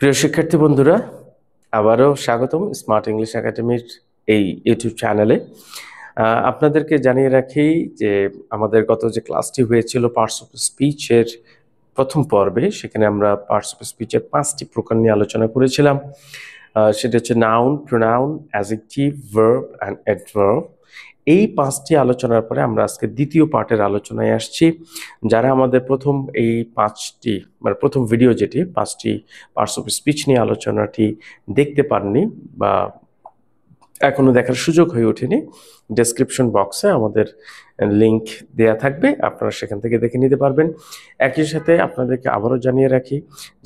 প্রিয় শিক্ষার্থী বন্ধুরা, আবারও স্বাগতম স্মার্ট ইংলিশ একাডেমির এই ইউটিউব চ্যানেলে। আপনাদেরকে জানিয়ে রাখি যে আমাদের গত যে ক্লাসটি হয়েছিল পার্টস অফ স্পিচের প্রথম পর্বে, সেখানে আমরা পার্টস অফ স্পিচের 5টি প্রকার নিয়ে আলোচনা করেছিলাম। সেটা হচ্ছে noun, pronoun, adjective, verb and adverb. এই 5টি আলোচনার পরে আমরা আজকে দ্বিতীয় পার্টের আলোচনায় আসছি। যারা আমাদের প্রথম এই 5টি মানে প্রথম ভিডিও যেটি 5টি পার্টস অফ স্পিচ নিয়ে আলোচনাটি দেখতে পাননি বা এখনো দেখার সুযোগ হয়ে ওঠেনি, ডেসক্রিপশন বক্সে আমাদের লিংক দেয়া থাকবে, আপনারা সেখান থেকে দেখে নিতে পারবেন। একই সাথে আপনাদেরকে আবারও জানিয়ে রাখি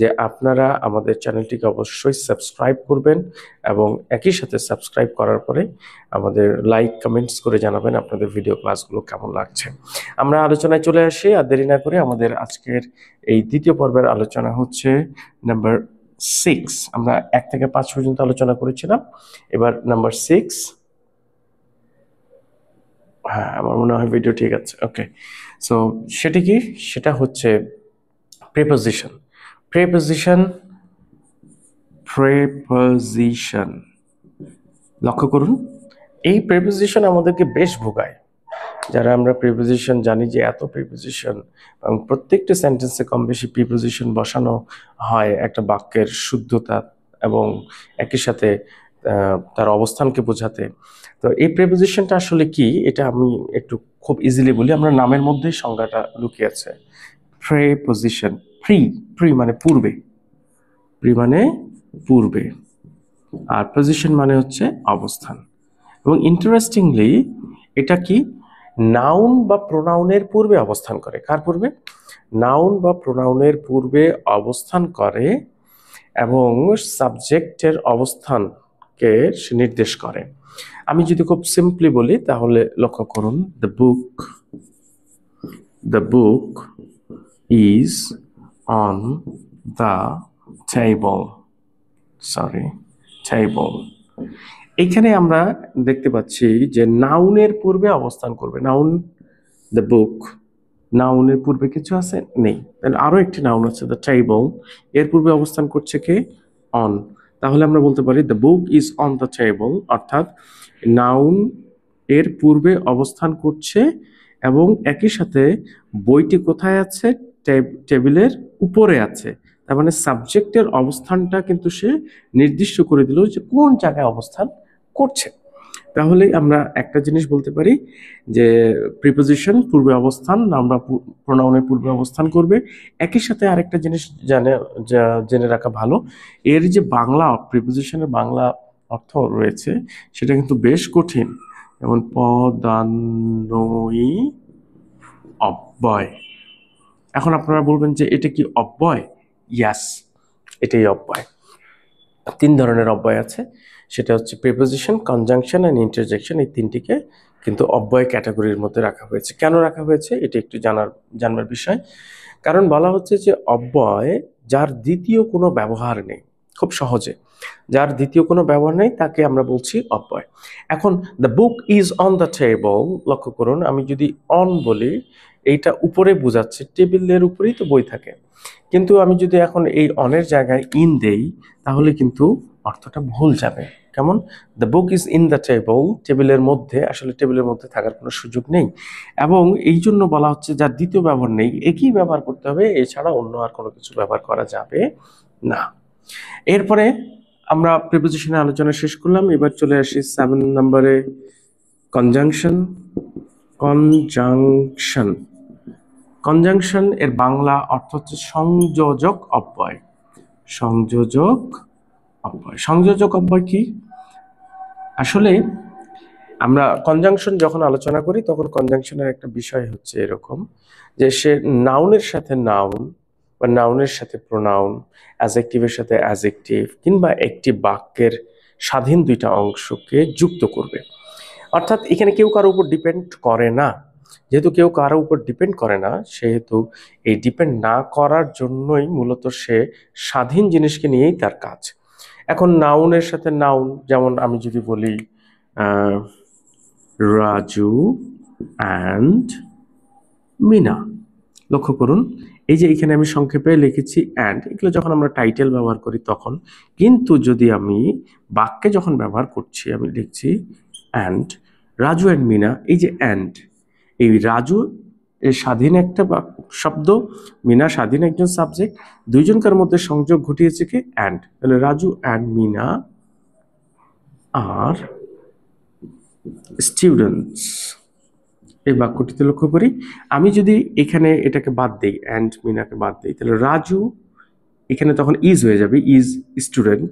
যে আপনারা আমাদের চ্যানেলটিকে অবশ্যই সাবস্ক্রাইব করবেন এবং একই সাথে সাবস্ক্রাইব করার পরে আমাদের লাইক কমেন্টস করে জানাবেন আপনাদের ভিডিও ক্লাসগুলো কেমন লাগছে। আমরা আলোচনায় চলে আসি, আর দেরি না করে আমাদের আজকের এই দ্বিতীয় পর্বের আলোচনা হচ্ছে নাম্বার 6। আমরা 1 থেকে 5 পর্যন্ত আলোচনা করেছিলাম, এবার নাম্বার 6। হ্যাঁ, আমার মনে হয় ভিডিও ঠিক আছে। ওকে, সো সেটা কি? সেটা হচ্ছে প্রিপোজিশন। প্রিপোজিশন প্রিপোজিশন লক্ষ্য করুন, এই প্রিপোজিশন আমাদেরকে বেশ ভোগায়। যারা আমরা প্রিপোজিশন জানি যে এত প্রিপোজিশন এবং প্রত্যেকটা সেন্টেন্সে কম বেশি প্রিপোজিশন বসানো হয় একটা বাক্যের শুদ্ধতা এবং একই সাথে তার অবস্থানকে বোঝাতে। তো এই প্রিপোজিশনটা আসলে কি, এটা আমি একটু খুব ইজিলি বলি। আমরা নামের মধ্যেই সংজ্ঞাটা লুকিয়ে আছে। প্রিপোজিশন, প্রি মানে পূর্বে, প্রি মানে পূর্বে, আর পজিশন মানে হচ্ছে অবস্থান। এবং ইন্টারেস্টিংলি এটা কি নাউন বা প্রোনাউনের পূর্বে অবস্থান করে। কার পূর্বে? নাউন বা প্রোনাউনের পূর্বে অবস্থান করে এবং সাবজেক্টের অবস্থানকে সে নির্দেশ করে। আমি যদি খুব সিম্পলি বলি তাহলে লক্ষ্য করুন, the book is on the table. এইখানে আমরা দেখতে পাচ্ছি যে নাউনের পূর্বে অবস্থান করবে। নাউন দ্য বুক, নাউনের পূর্বে কিছু আছে? নেই। তাহলে আরো একটি নাউন আছে দ্য টেবল, এর পূর্বে অবস্থান করছে কে? অন। তাহলে আমরা বলতে পারি the book is on the table, অর্থাৎ নাউন এর পূর্বে অবস্থান করছে এবং একই সাথে বইটি কোথায় আছে? টেবিলের উপরে আছে। তার মানে সাবজেক্টের অবস্থানটা কিন্তু সে নির্দিষ্ট করে দিল যে কোন জায়গায় অবস্থান করছে। তাহলে আমরা একটা জিনিস বলতে পারি যে প্রিপোজিশন পূর্বে অবস্থান, আমরা প্রোনাউনের পূর্বে অবস্থান করবে। একই সাথে আরেকটা জিনিস জেনে রাখা ভালো, এর যে বাংলা প্রিপোজিশনের বাংলা অর্থ রয়েছে সেটা কিন্তু বেশ কঠিন। যেমন পদান্বয়ী অব্যয়। এখন আপনারা বলবেন যে এটা কি অব্যয়? ইয়াস, এটাই অব্যয়। 3 ধরনের অব্যয় আছে, সেটা হচ্ছে প্রিপোজিশন, কনজাংশন এন্ড ইন্টারজেকশন। এই 3টিকে কিন্তু অব্যয় ক্যাটাগরির মধ্যে রাখা হয়েছে। কেন রাখা হয়েছে এটা একটু জানবার বিষয়। কারণ বলা হচ্ছে যে অব্যয় যার দ্বিতীয় কোনো ব্যবহার নেই, খুব সহজে যার দ্বিতীয় কোনো ব্যবহার নেই তাকে আমরা বলছি অব্যয়। এখন the book is on the table, লক্ষ্য করুন, আমি যদি অন বলি এইটা উপরে বোঝাচ্ছে, টেবিলের উপরেই তো বই থাকে। কিন্তু আমি যদি এখন এই অনের জায়গায় ইন দেই তাহলে কিন্তু অর্থটা ভুল যাবে। কেমন? The book is in the table, টেবিলের মধ্যে, আসলে টেবিলের মধ্যে থাকার কোনো সুযোগ নেই। এবং এই জন্য বলা হচ্ছে যার দ্বিতীয় ব্যবহার নেই একই ব্যবহার করতে হবে, এছাড়া অন্য আর কোনো কিছু ব্যবহার করা যাবে না। এরপরে আমরা প্রিপোজিশনের আলোচনা শেষ করলাম, এবার চলে আসি 7 নম্বরে, কনজাংশন। কনজাংশন এর বাংলা অর্থ হচ্ছে সংযোজক অব্যয়। সংযোজক অব্যয় কি? আসলে আমরা কনজাংশন যখন আলোচনা করি তখন কনজাংশনের একটা বিষয় হচ্ছে এরকম যে সে নাউনের সাথে নাউন বা নাউনের সাথে প্রোনাউন, অ্যাডজেক্টিভের সাথে অ্যাডজেক্টিভ কিংবা একটি বাক্যের স্বাধীন 2টা অংশকে যুক্ত করবে। অর্থাৎ এখানে কেউ কারোর উপর ডিপেন্ড করে না। যেহেতু কেউ কারোর উপর ডিপেন্ড করে না, সেহেতু এই ডিপেন্ড না করার জন্যই মূলত সে স্বাধীন জিনিসকে নিয়েই তার কাজ। এখন নাউনের সাথে নাউন, যেমন আমি যদি বলি রাজু অ্যান্ড মিনা, লক্ষ্য করুন এই যে এখানে আমি সংক্ষেপে লিখেছি অ্যান্ড, এগুলো যখন আমরা টাইটেল ব্যবহার করি তখন। কিন্তু যদি আমি বাক্যে যখন ব্যবহার করছি আমি লিখছি অ্যান্ড রাজু অ্যান্ড মিনা। এই যে অ্যান্ড, এই রাজু এর স্বাধীন একটা শব্দ, মিনা স্বাধীন একজন সাবজেক্ট, দুইজনকার মধ্যে সংযোগ ঘটিয়েছে কি অ্যান্ড। তাহলে রাজু অ্যান্ড মিনা আর স্টুডেন্টস। এই বাক্যটিতে লক্ষ্য করি, আমি যদি এখানে এটাকে বাদ দিই, অ্যান্ড মিনাকে বাদ দিই, তাহলে রাজু এখানে তখন ইজ হয়ে যাবে, ইজ স্টুডেন্ট।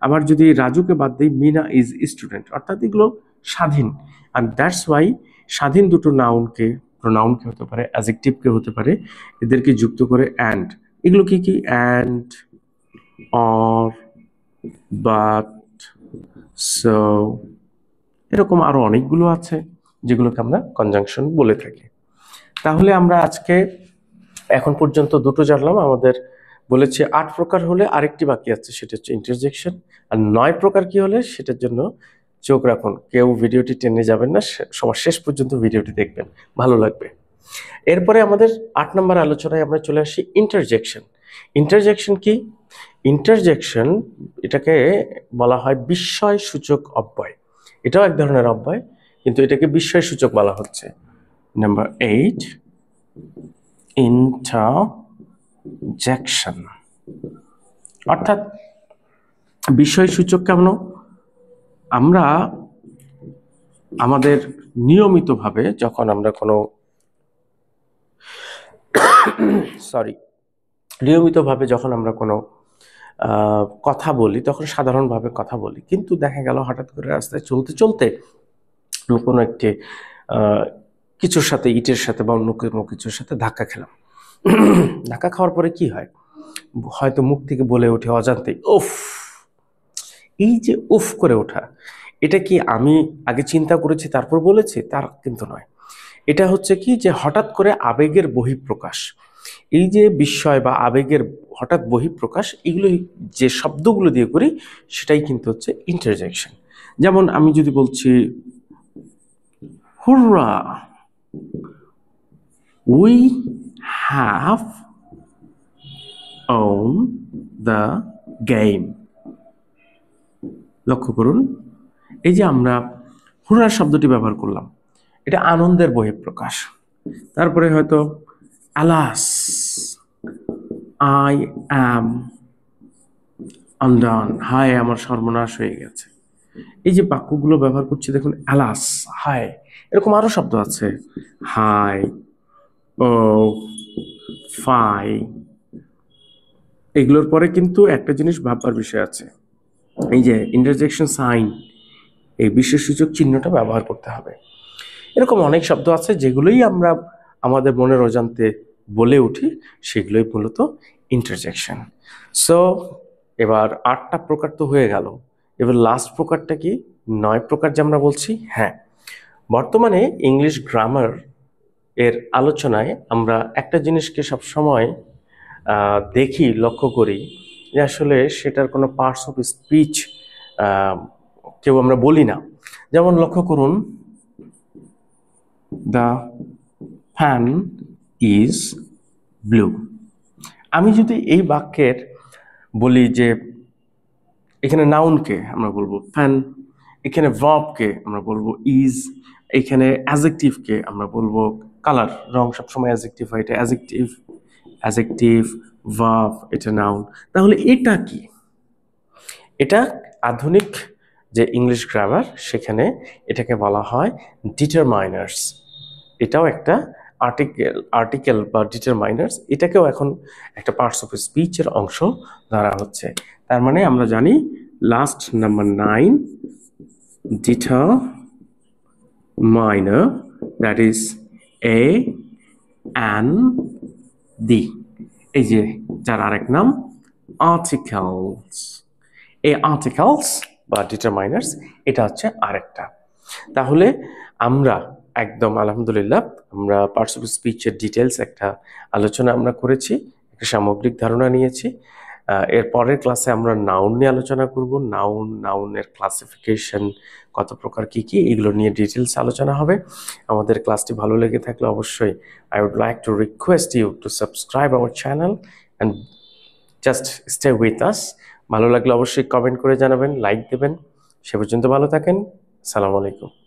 আবার যদি রাজুকে বাদ দিই, মিনা ইজ স্টুডেন্ট, অর্থাৎ এগুলো স্বাধীন। আর দ্যাটস ওয়াই স্বাধীন দুটো নাউনকে, প্রোনাউনকে হতে পারে, অ্যাডজেক্টিভকে হতে পারে, এদেরকে যুক্ত করে অ্যান্ড। এগুলো কি কি? অ্যান্ড, অর, বাট, সো, এরকম আরো অনেকগুলো আছে যেগুলোকে আমরা কনজাংশন বলে থাকি। তাহলে আমরা আজকে এখন পর্যন্ত দুটো জানলাম। আমাদের বলেছে 8 প্রকার হলে আরেকটি বাকি আছে, সেটা হচ্ছে ইন্টারজেকশন। আর 9 প্রকার কি হলে সেটার জন্য চোখ রাখুন, কেউ ভিডিওটি টেনে যাবেন না, সবার শেষ পর্যন্ত ভিডিওটি দেখবেন, ভালো লাগবে। এরপরে আমাদের 8 নম্বর আলোচনায় আমরা চলে আসি ইন্টারজেকশন। ইন্টারজেকশন কি? ইন্টারজেকশন এটাকে বলা হয় বিস্ময় সূচক অব্যয়। এটাও এক ধরনের অব্যয়, কিন্তু এটাকে বিস্ময় সূচক বলা হচ্ছে। নাম্বার 8, ইন্টারজেকশন অর্থাৎ বিস্ময় সূচক কেমন? আমরা আমাদের নিয়মিতভাবে যখন আমরা কোনো যখন আমরা কোনো কথা বলি, তখন সাধারণভাবে কথা বলি, কিন্তু দেখা গেল হঠাৎ করে রাস্তায় চলতে চলতে কোনো একটি কিছুর সাথে, ইটের সাথে বা অন্য কোনো কিছুর সাথে ধাক্কা খেলাম। ধাক্কা খাওয়ার পরে কি হয়? হয়তো মুখ থেকে বলে ওঠে অজান্তেই উফ। এই যে উফ করে ওঠা, এটা কি আমি আগে চিন্তা করেছি তারপর বলেছি? তার কিন্তু নয়। এটা হচ্ছে কি, যে হঠাৎ করে আবেগের বহিঃপ্রকাশ। এই যে বিস্ময় বা আবেগের হঠাৎ বহিঃপ্রকাশ, এগুলো যে শব্দগুলো দিয়ে করি সেটাই কিন্তু হচ্ছে ইন্টারজেকশন। যেমন আমি যদি বলছি হুররা, we have won the game. লক্ষ্য করুন, এই যে আমরা হুররা শব্দটি ব্যবহার করলাম, এটা আনন্দের বহিঃপ্রকাশ। তারপরে হয়তো আলাস, আই অ্যাম আনডান, হায় আমার সর্বনাশ হয়ে গেছে। এই যে বাক্যগুলো ব্যবহার করছি দেখুন, আলাস, হায়, এরকম আরো শব্দ আছে, হাই, ও, ফাই। এগুলোর পরে কিন্তু একটা জিনিস ভাববার বিষয় আছে, এই যে ইন্টারজেকশন সাইন, এই বিশেষসূচক চিহ্নটা ব্যবহার করতে হবে। এরকম অনেক শব্দ আছে যেগুলোই আমরা আমাদের মনের অজান্তে বলে উঠি, সেগুলোই মূলত ইন্টারজেকশন। সো এবার 8টা প্রকার তো হয়ে গেল, এবার লাস্ট প্রকারটা কি? 9 প্রকার যে আমরা বলছি। হ্যাঁ, বর্তমানে ইংলিশ গ্রামার এর আলোচনায় আমরা একটা জিনিসকে সবসময় দেখি, লক্ষ্য করি, যে আসলে সেটার কোনো পার্টস অফ স্পিচ কেউ আমরা বলি না। যেমন লক্ষ্য করুন, দ্য ফ্যান ইজ ব্লু। আমি যদি এই বাক্যের বলি যে এখানে নাউনকে আমরা বলবো ফ্যান, এখানে ভার্বকে আমরা বলবো ইজ, এখানে অ্যাডজেক্টিভকে আমরা বলবো কালার, রং সবসময় অ্যাডজেক্টিভ হয়, এটা অ্যাডজেক্টিভ, ভার্ব, এটা নাউন। তাহলে এটা কি? এটা আধুনিক যে ইংলিশ গ্রামার, সেখানে এটাকে বলা হয় ডিটারমাইনার্স। এটাও একটা আর্টিকেল বা ডিটারমাইনার্স, এটাকেও এখন একটা পার্টস অফ স্পিচের অংশ ধরা হচ্ছে। তার মানে আমরা জানি last number 9, determiner, that is a an দি। এই যে যার আরেক নাম আর্টিকেলস। এই আর্টিকেলস বা ডিটারমাইনার্স, এটা হচ্ছে আরেকটা। তাহলে আমরা একদম আলহামদুলিল্লাহ আমরা পার্টস অফ স্পিচের ডিটেলস একটা আলোচনা আমরা করেছি, একটা সামগ্রিক ধারণা নিয়েছি। এর পরের ক্লাসে আমরা নাউন নিয়ে আলোচনা করব। নাউনের ক্লাসিফিকেশন, কত প্রকার কি কি, এগুলো নিয়ে ডিটেলস আলোচনা হবে। আমাদের ক্লাসটি ভালো লেগে থাকলে অবশ্যই I would like to request you to subscribe our channel and just stay with us. ভালো লাগলে অবশ্যই কমেন্ট করে জানাবেন, লাইক দেবেন। সে পর্যন্ত ভালো থাকেন। আসসালামু আলাইকুম।